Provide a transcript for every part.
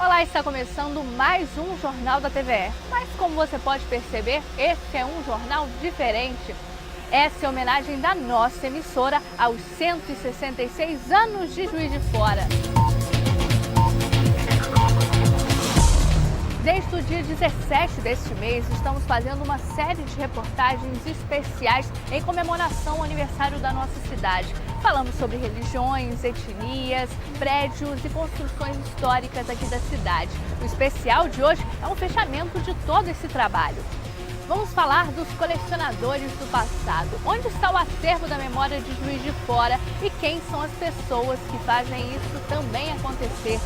Olá, está começando mais um Jornal da TVE. Mas como você pode perceber, este é um jornal diferente. Essa é a homenagem da nossa emissora aos 166 anos de Juiz de Fora. Desde o dia 17 deste mês, estamos fazendo uma série de reportagens especiais em comemoração ao aniversário da nossa cidade. Falamos sobre religiões, etnias, prédios e construções históricas aqui da cidade. O especial de hoje é um fechamento de todo esse trabalho. Vamos falar dos colecionadores do passado. Onde está o acervo da memória de Juiz de Fora e quem são as pessoas que fazem isso também acontecer?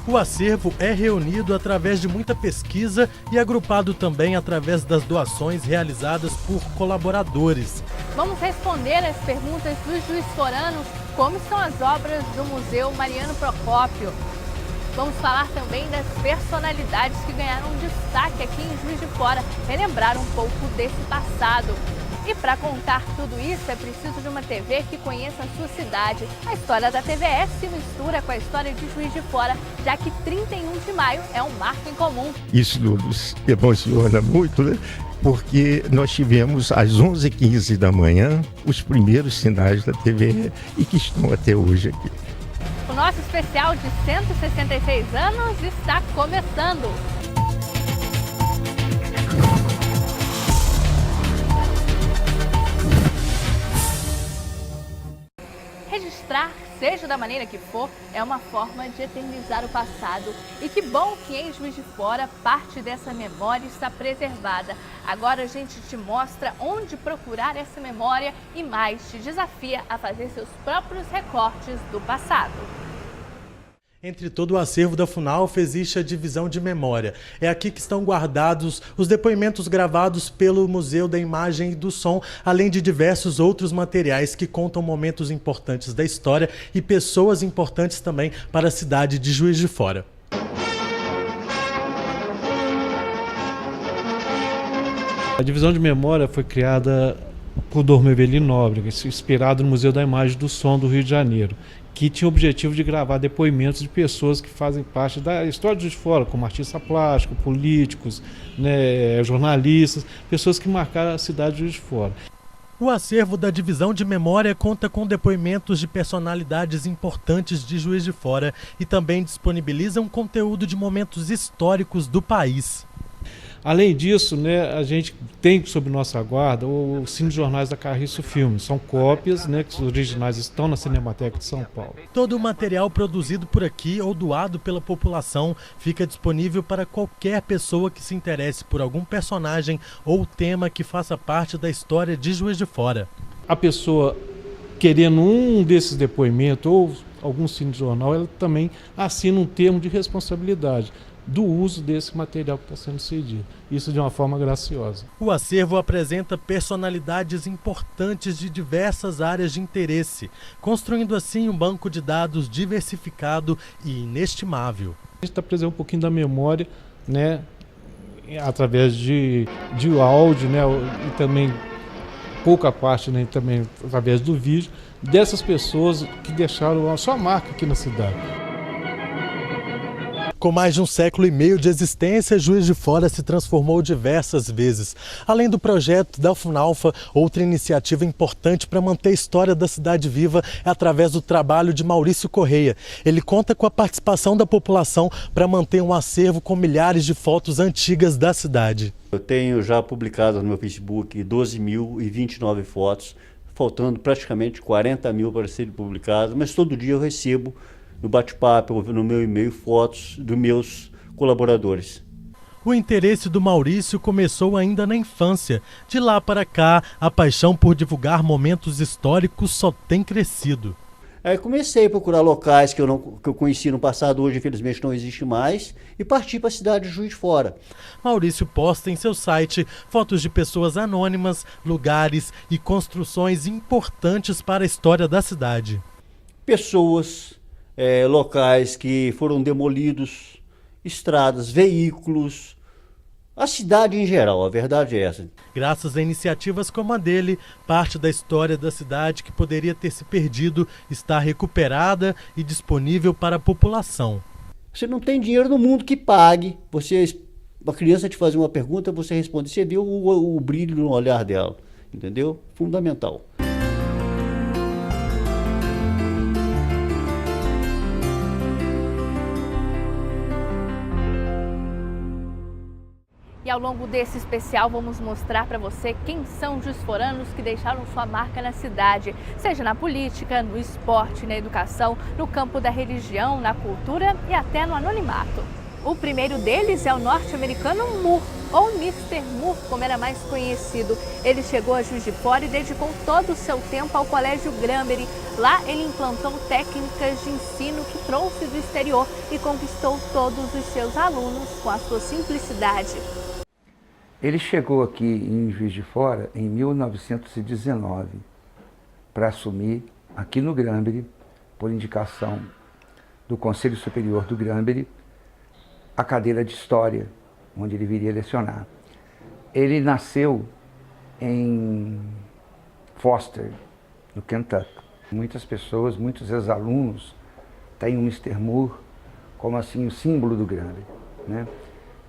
O acervo é reunido através de muita pesquisa e agrupado também através das doações realizadas por colaboradores. Vamos responder as perguntas dos juiz-foranos, como estão as obras do Museu Mariano Procópio. Vamos falar também das personalidades que ganharam destaque aqui em Juiz de Fora, relembrar um pouco desse passado. E para contar tudo isso é preciso de uma TV que conheça a sua cidade. A história da TVE se mistura com a história de Juiz de Fora, já que 31 de maio é um marco em comum. Isso nos emociona muito, né? Porque nós tivemos às 11h15 da manhã os primeiros sinais da TVE e que estão até hoje aqui. O nosso especial de 166 anos está começando. Registrar, seja da maneira que for, é uma forma de eternizar o passado. E que bom que em Juiz de Fora parte dessa memória está preservada. Agora a gente te mostra onde procurar essa memória e mais, te desafia a fazer seus próprios recortes do passado. Entre todo o acervo da Funalfa existe a divisão de memória. É aqui que estão guardados os depoimentos gravados pelo Museu da Imagem e do Som, além de diversos outros materiais que contam momentos importantes da história e pessoas importantes também para a cidade de Juiz de Fora. A divisão de memória foi criada por Dom Evelino Nóbrega, inspirado no Museu da Imagem e do Som do Rio de Janeiro, que tinha o objetivo de gravar depoimentos de pessoas que fazem parte da história de Juiz de Fora, como artista plástico, políticos, né, jornalistas, pessoas que marcaram a cidade de Juiz de Fora. O acervo da divisão de memória conta com depoimentos de personalidades importantes de Juiz de Fora e também disponibiliza um conteúdo de momentos históricos do país. Além disso, né, a gente tem sob nossa guarda os cinejornais da Carriço Filmes. São cópias, né, que os originais estão na Cinemateca de São Paulo. Todo o material produzido por aqui ou doado pela população fica disponível para qualquer pessoa que se interesse por algum personagem ou tema que faça parte da história de Juiz de Fora. A pessoa querendo um desses depoimentos ou algum cinejornal, ela também assina um termo de responsabilidade do uso desse material que está sendo cedido. Isso de uma forma graciosa. O acervo apresenta personalidades importantes de diversas áreas de interesse, construindo assim um banco de dados diversificado e inestimável. A gente está preservando um pouquinho da memória, né, através de áudio, né, e também pouca parte, né, também através do vídeo, dessas pessoas que deixaram a sua marca aqui na cidade. Com mais de 1,5 séculos de existência, Juiz de Fora se transformou diversas vezes. Além do projeto da Funalfa, outra iniciativa importante para manter a história da cidade viva é através do trabalho de Maurício Correia. Ele conta com a participação da população para manter um acervo com milhares de fotos antigas da cidade. Eu tenho já publicado no meu Facebook 12.029 fotos, faltando praticamente 40 mil para serem publicadas, mas todo dia eu recebo no bate-papo, no meu e-mail, fotos dos meus colaboradores. O interesse do Maurício começou ainda na infância. De lá para cá, a paixão por divulgar momentos históricos só tem crescido. Aí comecei a procurar locais que eu conheci no passado, hoje infelizmente não existe mais, e parti para a cidade de Juiz de Fora. Maurício posta em seu site fotos de pessoas anônimas, lugares e construções importantes para a história da cidade. Pessoas, locais que foram demolidos, estradas, veículos, a cidade em geral, a verdade é essa. Graças a iniciativas como a dele, parte da história da cidade que poderia ter se perdido está recuperada e disponível para a população. Você não tem dinheiro no mundo que pague. A criança te fazer uma pergunta, você responde. Você vê o brilho no olhar dela, entendeu? Fundamental. E ao longo desse especial vamos mostrar para você quem são os juiz-foranos que deixaram sua marca na cidade, seja na política, no esporte, na educação, no campo da religião, na cultura e até no anonimato. O primeiro deles é o norte-americano Moore, ou Mr. Moore, como era mais conhecido. Ele chegou a Juiz de Fora e dedicou todo o seu tempo ao Colégio Granbury. Lá ele implantou técnicas de ensino que trouxe do exterior e conquistou todos os seus alunos com a sua simplicidade. Ele chegou aqui em Juiz de Fora em 1919 para assumir aqui no Granbury, por indicação do Conselho Superior do Granbury, a cadeira de História, onde ele viria lecionar. Ele nasceu em Foster, no Kentucky. Muitas pessoas, muitos ex-alunos têm o Mr. Moore como assim o símbolo do Granbury, né?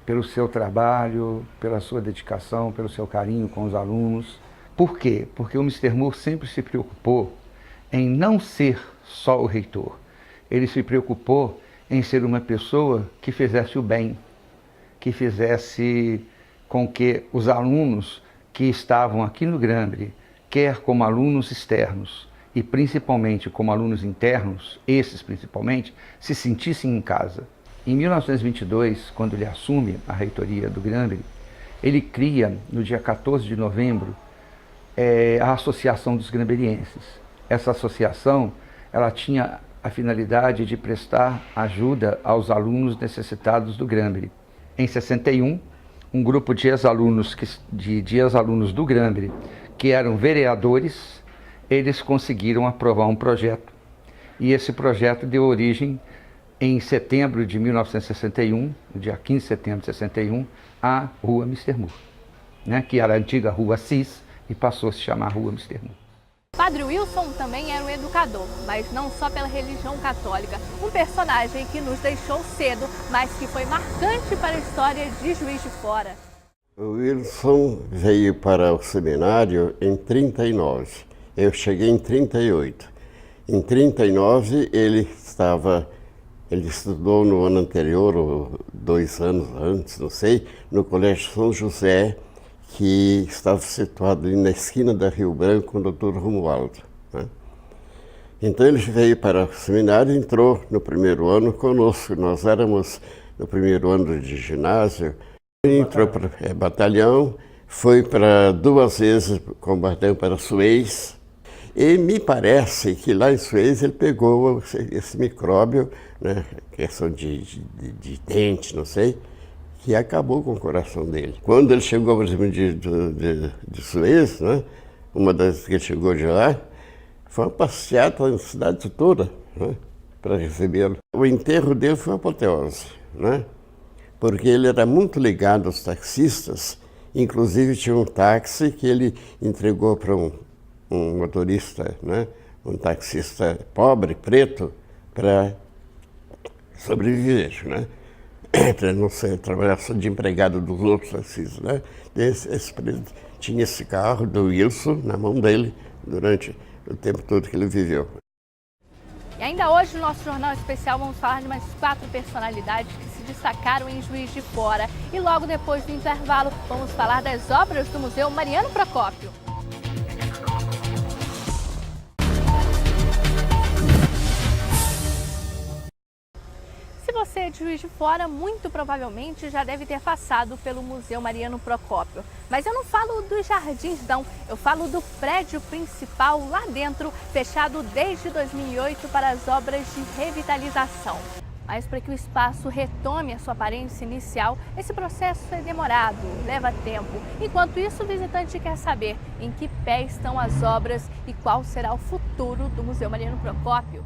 Pelo seu trabalho, pela sua dedicação, pelo seu carinho com os alunos. Por quê? Porque o Mr. Moore sempre se preocupou em não ser só o reitor. Ele se preocupou em ser uma pessoa que fizesse o bem, que fizesse com que os alunos que estavam aqui no Granbury, quer como alunos externos e principalmente como alunos internos, esses principalmente, se sentissem em casa. Em 1922, quando ele assume a reitoria do Granbury, ele cria, no dia 14 de novembro, a Associação dos Granburienses. Essa associação, ela tinha a finalidade de prestar ajuda aos alunos necessitados do Granbury. Em 61, um grupo de ex-alunos do Granbury, que eram vereadores, eles conseguiram aprovar um projeto. E esse projeto deu origem, em setembro de 1961, no dia 15 de setembro de 61, à Rua Mr. Moore, né, que era a antiga Rua Cis e passou a se chamar Rua Mr. Moore. Padre Wilson também era um educador, mas não só pela religião católica. Um personagem que nos deixou cedo, mas que foi marcante para a história de Juiz de Fora. O Wilson veio para o seminário em 39. Eu cheguei em 38. Em 39 ele estudou no ano anterior, ou 2 anos antes, não sei, no Colégio São José, que estava situado ali na esquina da Rio Branco com o Dr. Romualdo, né? Então ele veio para o seminário e entrou no primeiro ano conosco. Nós éramos no primeiro ano de ginásio. Ele entrou para batalhão, foi para 2 vezes com o batalhão para Suez. E me parece que lá em Suez ele pegou esse micróbio, né, questão de dente, não sei, que acabou com o coração dele. Quando ele chegou, por exemplo, de Suez, né, uma das que ele chegou de lá, foi uma passeata na cidade toda, né, para recebê-lo. O enterro dele foi uma apoteose, né, porque ele era muito ligado aos taxistas, inclusive tinha um táxi que ele entregou para um motorista, né, um taxista pobre, preto, para sobreviver, né? Para não trabalhar só de empregado dos outros taxistas, né? Tinha esse carro do Wilson na mão dele durante o tempo todo que ele viveu. E ainda hoje, no nosso Jornal Especial, vamos falar de mais 4 personalidades que se destacaram em Juiz de Fora. E logo depois do intervalo, vamos falar das obras do Museu Mariano Procópio. Se você é de Juiz de Fora, muito provavelmente já deve ter passado pelo Museu Mariano Procópio. Mas eu não falo dos jardins, não. Eu falo do prédio principal lá dentro, fechado desde 2008 para as obras de revitalização. Mas para que o espaço retome a sua aparência inicial, esse processo é demorado, leva tempo. Enquanto isso, o visitante quer saber em que pé estão as obras e qual será o futuro do Museu Mariano Procópio.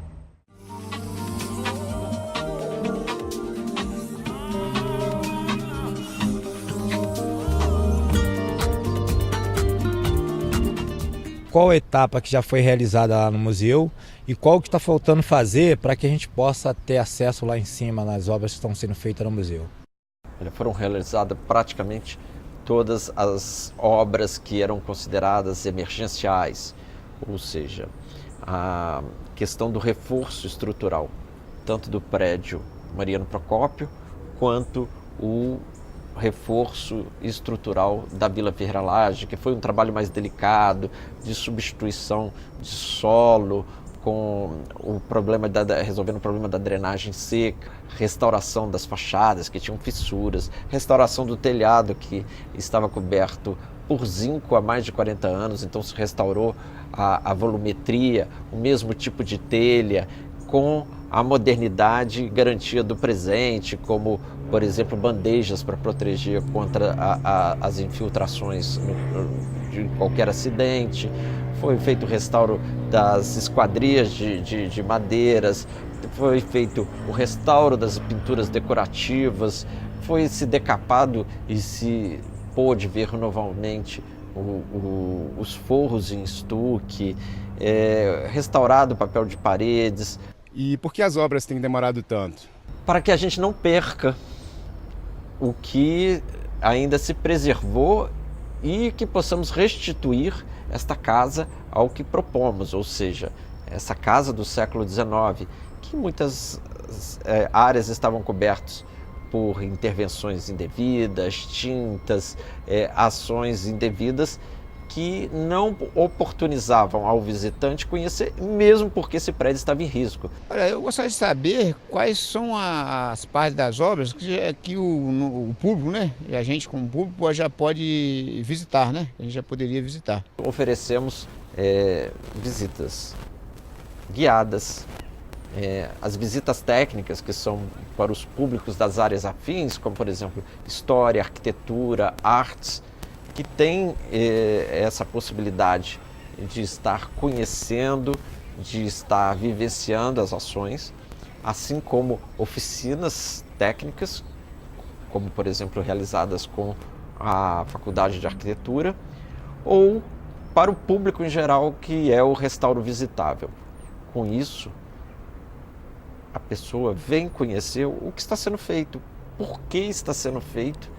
qual etapa que já foi realizada lá no museu e qual que está faltando fazer para que a gente possa ter acesso lá em cima nas obras que estão sendo feitas no museu. Foram realizadas praticamente todas as obras que eram consideradas emergenciais, ou seja, a questão do reforço estrutural, tanto do prédio Mariano Procópio, quanto o reforço estrutural da Vila Ferreira Lage, que foi um trabalho mais delicado, de substituição de solo, com o problema resolvendo o problema da drenagem seca, restauração das fachadas que tinham fissuras, restauração do telhado que estava coberto por zinco há mais de 40 anos, então se restaurou a volumetria, o mesmo tipo de telha, com a modernidade e garantia do presente, como, por exemplo, bandejas para proteger contra as infiltrações de qualquer acidente. Foi feito o restauro das esquadrias de madeiras, foi feito o restauro das pinturas decorativas, foi se decapado e se pôde ver novamente os forros em estuque, restaurado o papel de paredes. E por que as obras têm demorado tanto? Para que a gente não perca o que ainda se preservou e que possamos restituir esta casa ao que propomos, ou seja, essa casa do século XIX, que muitas áreas estavam cobertas por intervenções indevidas, tintas, ações indevidas, que não oportunizavam ao visitante conhecer, mesmo porque esse prédio estava em risco. Olha, eu gostaria de saber quais são as partes das obras que o público, né, e a gente como público já pode visitar, né, a gente já poderia visitar. Oferecemos visitas guiadas, as visitas técnicas, que são para os públicos das áreas afins, como por exemplo história, arquitetura, artes, que tem essa possibilidade de estar conhecendo, de estar vivenciando as ações, assim como oficinas técnicas, como por exemplo realizadas com a Faculdade de Arquitetura, ou para o público em geral, que é o restauro visitável. Com isso, a pessoa vem conhecer o que está sendo feito, por que está sendo feito,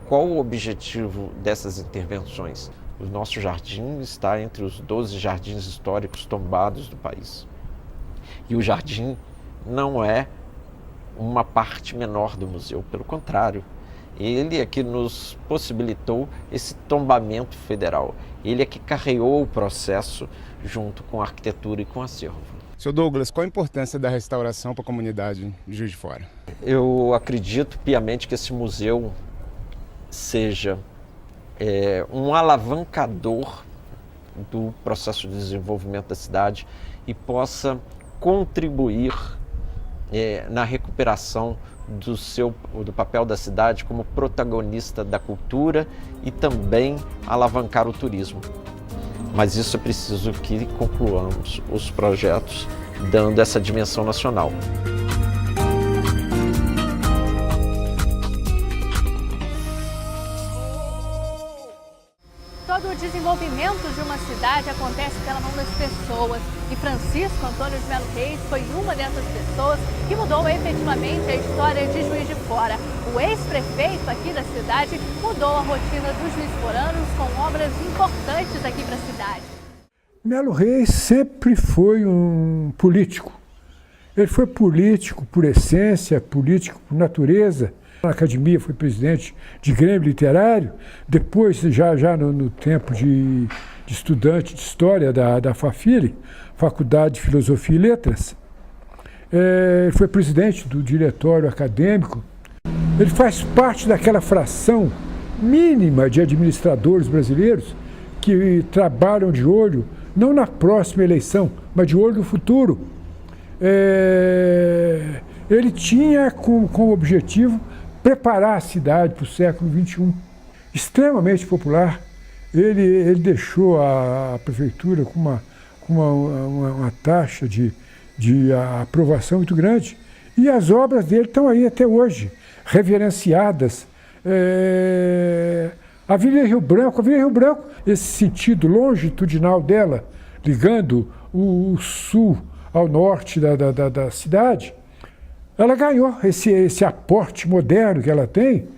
qual o objetivo dessas intervenções? O nosso jardim está entre os 12 jardins históricos tombados do país. E o jardim não é uma parte menor do museu, pelo contrário. Ele é que nos possibilitou esse tombamento federal. Ele é que carreou o processo junto com a arquitetura e com o acervo. Seu Douglas, qual a importância da restauração para a comunidade de Juiz de Fora? Eu acredito piamente que esse museu seja um alavancador do processo de desenvolvimento da cidade e possa contribuir na recuperação do papel da cidade como protagonista da cultura e também alavancar o turismo. Mas isso é preciso que concluamos os projetos dando essa dimensão nacional. Todo o desenvolvimento de uma cidade acontece pela mão das pessoas. E Francisco Antônio de Melo Reis foi uma dessas pessoas que mudou efetivamente a história de Juiz de Fora. O ex-prefeito aqui da cidade mudou a rotina dos juiz-foranos com obras importantes aqui para a cidade. Melo Reis sempre foi um político. Ele foi político por essência, político por natureza. Na academia foi presidente de Grêmio Literário, depois já no tempo de estudante de História da FAFILE, Faculdade de Filosofia e Letras. Ele foi presidente do diretório acadêmico. Ele faz parte daquela fração mínima de administradores brasileiros que trabalham de olho, não na próxima eleição, mas de olho no futuro. Ele tinha como objetivo preparar a cidade para o século XXI. Extremamente popular, ele deixou a prefeitura com uma taxa de aprovação muito grande, e as obras dele estão aí até hoje, reverenciadas. A Avenida Rio Branco, esse sentido longitudinal dela, ligando o sul ao norte da cidade, ela ganhou esse aporte moderno que ela tem,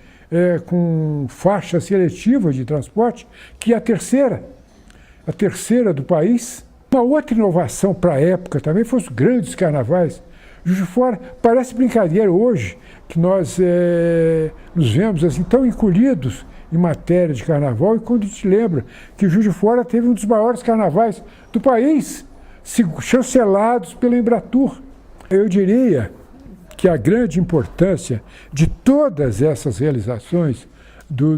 com faixa seletiva de transporte, que é a terceira do país. Uma outra inovação para a época também foi os grandes carnavais. Juiz de Fora, parece brincadeira hoje que nós nos vemos assim tão encolhidos em matéria de carnaval, e quando a gente lembra que Juiz de Fora teve um dos maiores carnavais do país, chancelados pela Embratur. Eu diria que a grande importância de todas essas realizações do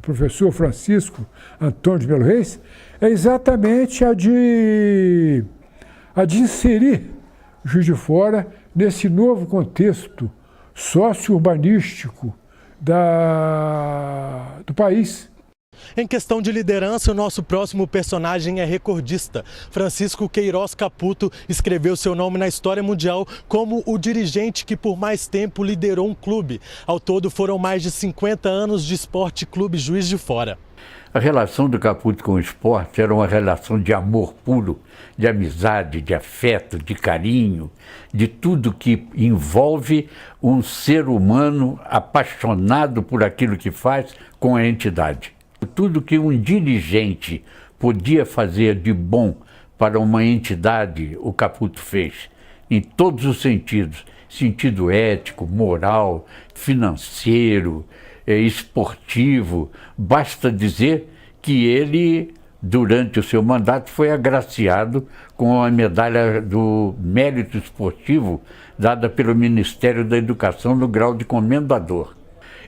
professor Francisco Antônio de Melo Reis é exatamente a de inserir Juiz de Fora nesse novo contexto socio-urbanístico do país. Em questão de liderança, o nosso próximo personagem é recordista. Francisco Queiroz Caputo escreveu seu nome na história mundial como o dirigente que por mais tempo liderou um clube. Ao todo foram mais de 50 anos de Esporte Clube Juiz de Fora. A relação do Caputo com o esporte era uma relação de amor puro, de amizade, de afeto, de carinho, de tudo que envolve um ser humano apaixonado por aquilo que faz com a entidade. Tudo que um dirigente podia fazer de bom para uma entidade, o Caputo fez, em todos os sentidos, sentido ético, moral, financeiro, esportivo. Basta dizer que ele, durante o seu mandato, foi agraciado com a medalha do mérito esportivo dada pelo Ministério da Educação no grau de comendador.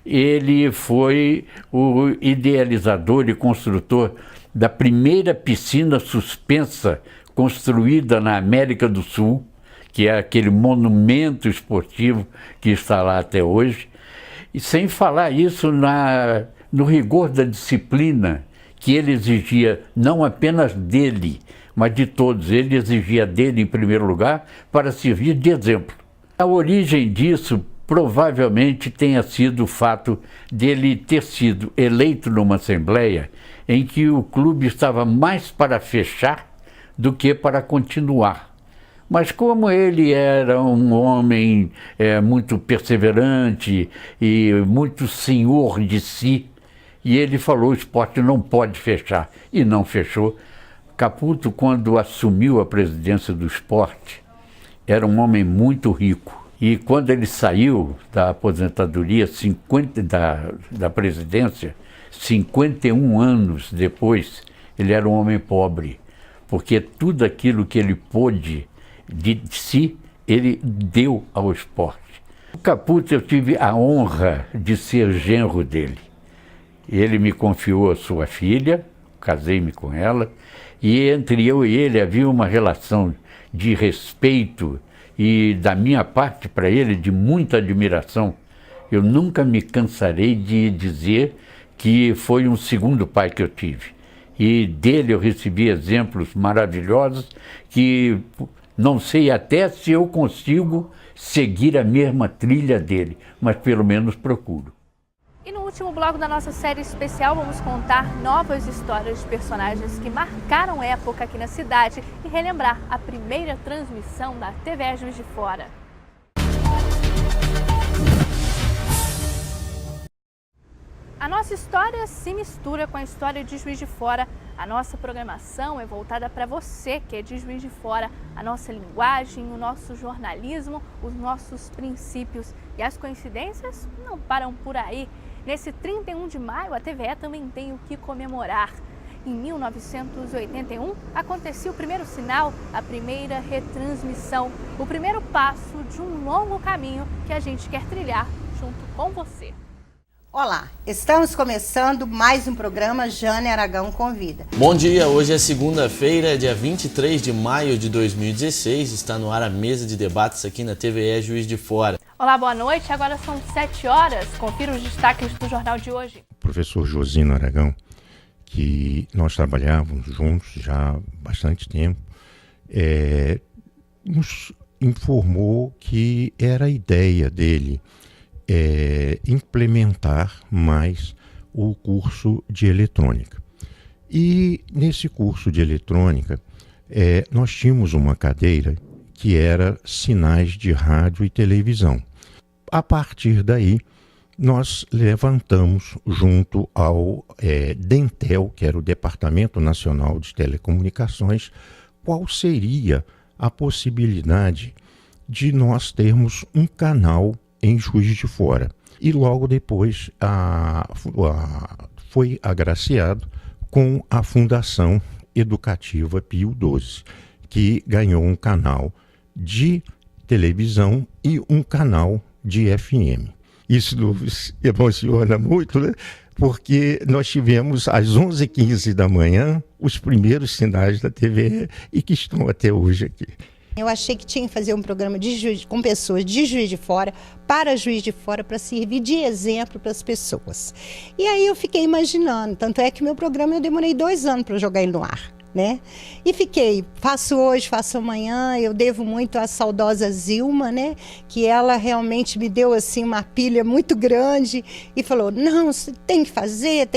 Ele foi o idealizador e construtor da primeira piscina suspensa construída na América do Sul, que é aquele monumento esportivo que está lá até hoje. E sem falar isso no rigor da disciplina que ele exigia não apenas dele, mas de todos. Ele exigia dele em primeiro lugar para servir de exemplo. A origem disso provavelmente tenha sido o fato dele ter sido eleito numa assembleia em que o clube estava mais para fechar do que para continuar. Mas como ele era um homem muito perseverante e muito senhor de si, e ele falou: o esporte não pode fechar, e não fechou. Caputo, quando assumiu a presidência do esporte, era um homem muito rico. E quando ele saiu da aposentadoria, da presidência, 51 anos depois, ele era um homem pobre, porque tudo aquilo que ele pôde de si, ele deu ao esporte. O Caputo, eu tive a honra de ser genro dele. Ele me confiou a sua filha, casei-me com ela, e entre eu e ele havia uma relação de respeito e, da minha parte para ele, de muita admiração. Eu nunca me cansarei de dizer que foi um segundo pai que eu tive. E dele eu recebi exemplos maravilhosos que não sei até se eu consigo seguir a mesma trilha dele, mas pelo menos procuro. E no último bloco da nossa série especial, vamos contar novas histórias de personagens que marcaram época aqui na cidade e relembrar a primeira transmissão da TV Juiz de Fora. A nossa história se mistura com a história de Juiz de Fora. A nossa programação é voltada para você que é de Juiz de Fora. A nossa linguagem, o nosso jornalismo, os nossos princípios. E as coincidências não param por aí. Nesse 31 de maio, a TVE também tem o que comemorar. Em 1981, acontecia o primeiro sinal, a primeira retransmissão, o primeiro passo de um longo caminho que a gente quer trilhar junto com você. Olá, estamos começando mais um programa Jane Aragão Convida. Bom dia, hoje é segunda-feira, dia 23 de maio de 2016, está no ar a mesa de debates aqui na TVE Juiz de Fora. Olá, boa noite, agora são 7 horas, confira os destaques do jornal de hoje. O professor Josino Aragão, que nós trabalhávamos juntos já há bastante tempo, nos informou que era a ideia dele implementar mais o curso de eletrônica. E nesse curso de eletrônica, nós tínhamos uma cadeira que era sinais de rádio e televisão. A partir daí, nós levantamos junto ao Dentel, que era o Departamento Nacional de Telecomunicações, qual seria a possibilidade de nós termos um canal em Juiz de Fora. E logo depois foi agraciado com a Fundação Educativa Pio XII, que ganhou um canal de televisão e um canal de FM. Isso nos emociona muito, né? Porque nós tivemos às 11h15 da manhã os primeiros sinais da TVE e que estão até hoje aqui. Eu achei que tinha que fazer um programa com pessoas de Juiz de Fora, para Juiz de Fora, para servir de exemplo para as pessoas. E aí eu fiquei imaginando, tanto é que meu programa eu demorei 2 anos para jogar ele no ar, né? E faço hoje, faço amanhã. Eu devo muito à saudosa Zilma, né? Que ela realmente me deu assim uma pilha muito grande e falou: não, você tem que fazer,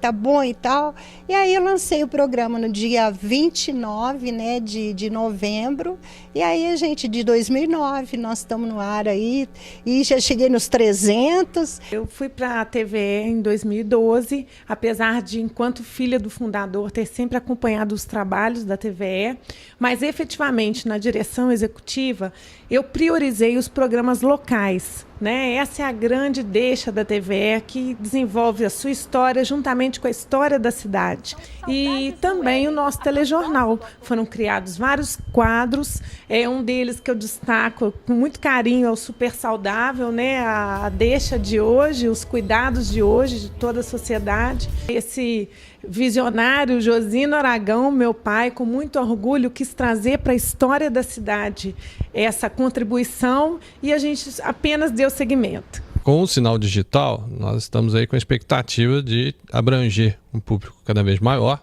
tá bom e tal. E aí eu lancei o programa no dia 29, né, de novembro. E aí de 2009, nós estamos no ar aí e já cheguei nos 300. Eu fui para a TVE em 2012, apesar de, enquanto filha do fundador, ter sempre acompanhado os trabalhos da TVE, mas efetivamente na direção executiva eu priorizei os programas locais, né? Essa é a grande deixa da TVE, que desenvolve a sua história juntamente com a história da cidade. E também o nosso telejornal. Foram criados vários quadros, um deles que eu destaco com muito carinho é o Super Saudável, né? A deixa de hoje, os cuidados de hoje, de toda a sociedade. Esse visionário Josino Aragão, meu pai, com muito orgulho, quis trazer para a história da cidade essa contribuição e a gente apenas deu seguimento. Com o sinal digital, nós estamos aí com a expectativa de abranger um público cada vez maior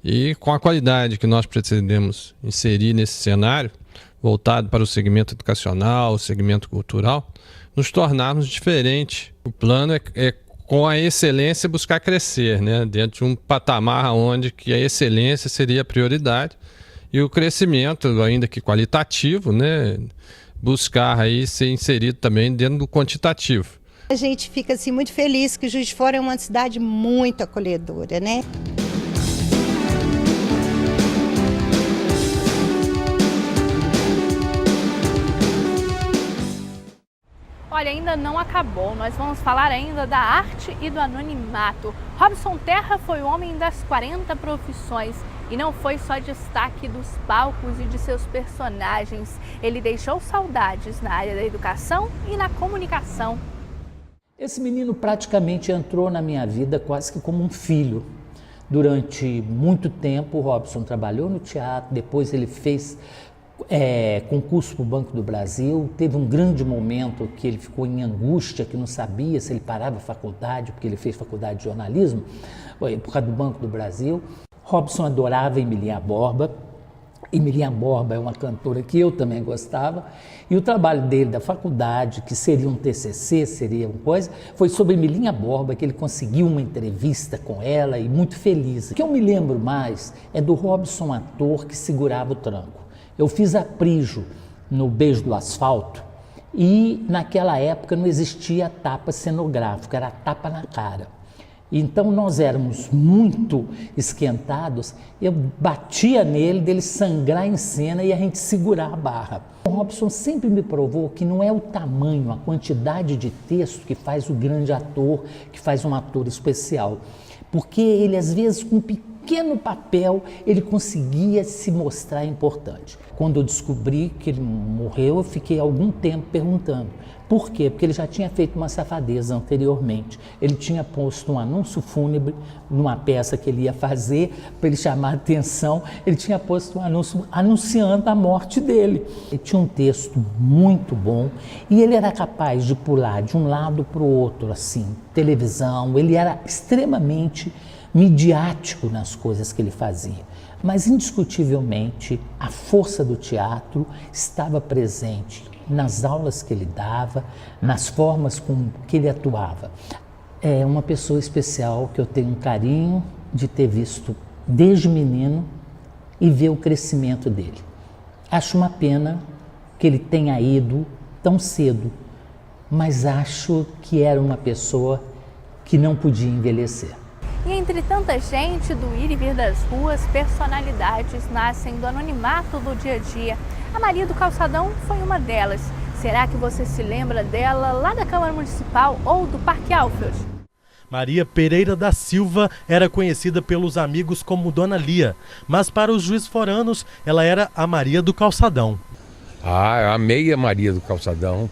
e com a qualidade que nós pretendemos inserir nesse cenário, voltado para o segmento educacional, o segmento cultural, nos tornarmos diferentes. O plano é com a excelência buscar crescer, né? Dentro de um patamar onde que a excelência seria a prioridade e o crescimento, ainda que qualitativo, né? Buscar aí ser inserido também dentro do quantitativo. A gente fica assim muito feliz que Juiz de Fora é uma cidade muito acolhedora, né? Olha, ainda não acabou. Nós vamos falar ainda da arte e do anonimato. Robson Terra foi o homem das 40 profissões e não foi só destaque dos palcos e de seus personagens. Ele deixou saudades na área da educação e na comunicação. Esse menino praticamente entrou na minha vida quase que como um filho. Durante muito tempo, o Robson trabalhou no teatro, depois ele fez concurso para o Banco do Brasil. Teve um grande momento que ele ficou em angústia, que não sabia se ele parava a faculdade, porque ele fez faculdade de jornalismo, por causa do Banco do Brasil. Robson adorava Emilinha Borba. Emilinha Borba é uma cantora que eu também gostava, e o trabalho dele da faculdade, que seria um TCC, seria uma coisa, foi sobre Emilinha Borba, que ele conseguiu uma entrevista com ela e muito feliz. O que eu me lembro mais é do Robson ator que segurava o tranco. Eu fiz Aprígio no Beijo do Asfalto e naquela época não existia tapa cenográfica, era tapa na cara. Então nós éramos muito esquentados, eu batia nele, dele sangrar em cena e a gente segurar a barra. O Robson sempre me provou que não é o tamanho, a quantidade de texto que faz o grande ator, que faz um ator especial. Porque ele às vezes com um pequeno papel ele conseguia se mostrar importante. Quando eu descobri que ele morreu, eu fiquei algum tempo perguntando. Por quê? Porque ele já tinha feito uma safadeza anteriormente. Ele tinha posto um anúncio fúnebre numa peça que ele ia fazer, para ele chamar a atenção, ele tinha posto um anúncio anunciando a morte dele. Ele tinha um texto muito bom e ele era capaz de pular de um lado para o outro, assim, televisão. Ele era extremamente midiático nas coisas que ele fazia. Mas, indiscutivelmente, a força do teatro estava presente nas aulas que ele dava, nas formas com que ele atuava. é uma pessoa especial que eu tenho um carinho de ter visto desde menino e ver o crescimento dele. Acho uma pena que ele tenha ido tão cedo, mas acho que era uma pessoa que não podia envelhecer. E entre tanta gente do ir e vir das ruas, personalidades nascem do anonimato do dia a dia. A Maria do Calçadão foi uma delas. Será que você se lembra dela lá da Câmara Municipal ou do Parque Alfield? Maria Pereira da Silva era conhecida pelos amigos como Dona Lia, mas para os juiz-foranos ela era a Maria do Calçadão. Eu amei a Maria do Calçadão.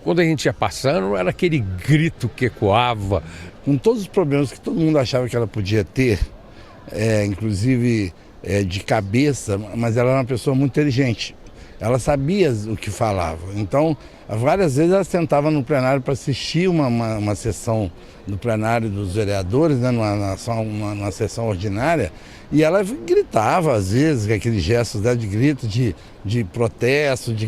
Quando a gente ia passando, era aquele grito que ecoava. Com todos os problemas que todo mundo achava que ela podia ter, inclusive de cabeça, mas ela era uma pessoa muito inteligente. Ela sabia o que falava. Então, várias vezes ela sentava no plenário para assistir uma sessão do plenário dos vereadores, né, numa sessão ordinária, e ela gritava, às vezes, com aqueles gestos dela de grito, de protesto, de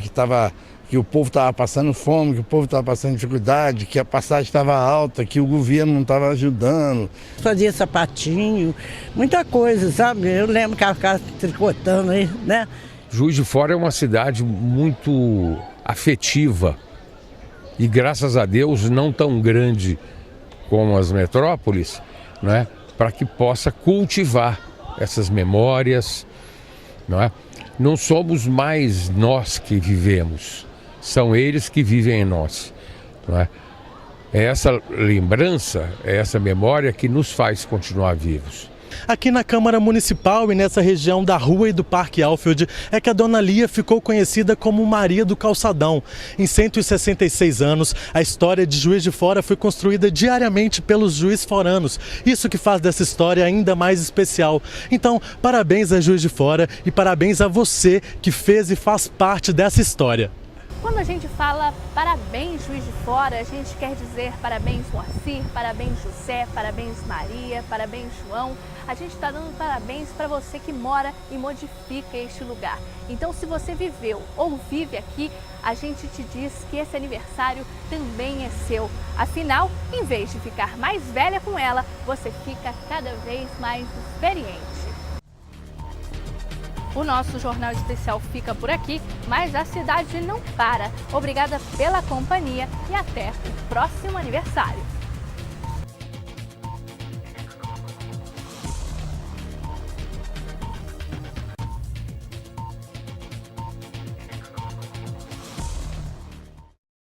que o povo estava passando fome, que o povo estava passando dificuldade, que a passagem estava alta, que o governo não estava ajudando. Fazia sapatinho, muita coisa, sabe? Eu lembro que ela ficava tricotando aí, né? Juiz de Fora é uma cidade muito afetiva e, graças a Deus, não tão grande como as metrópoles, né? Para que possa cultivar essas memórias, não é? Não somos mais nós que vivemos, são eles que vivem em nós, não é? É essa lembrança, é essa memória que nos faz continuar vivos. Aqui na Câmara Municipal e nessa região da Rua e do Parque Alfield é que a Dona Lia ficou conhecida como Maria do Calçadão. Em 166 anos, a história de Juiz de Fora foi construída diariamente pelos juiz-foranos. Isso que faz dessa história ainda mais especial. Então, parabéns a Juiz de Fora e parabéns a você que fez e faz parte dessa história. Quando a gente fala parabéns Juiz de Fora, a gente quer dizer parabéns Moacir, parabéns José, parabéns Maria, parabéns João. A gente está dando parabéns para você que mora e modifica este lugar. Então, se você viveu ou vive aqui, a gente te diz que esse aniversário também é seu. Afinal, em vez de ficar mais velha com ela, você fica cada vez mais experiente. O nosso Jornal Especial fica por aqui, mas a cidade não para. Obrigada pela companhia e até o próximo aniversário.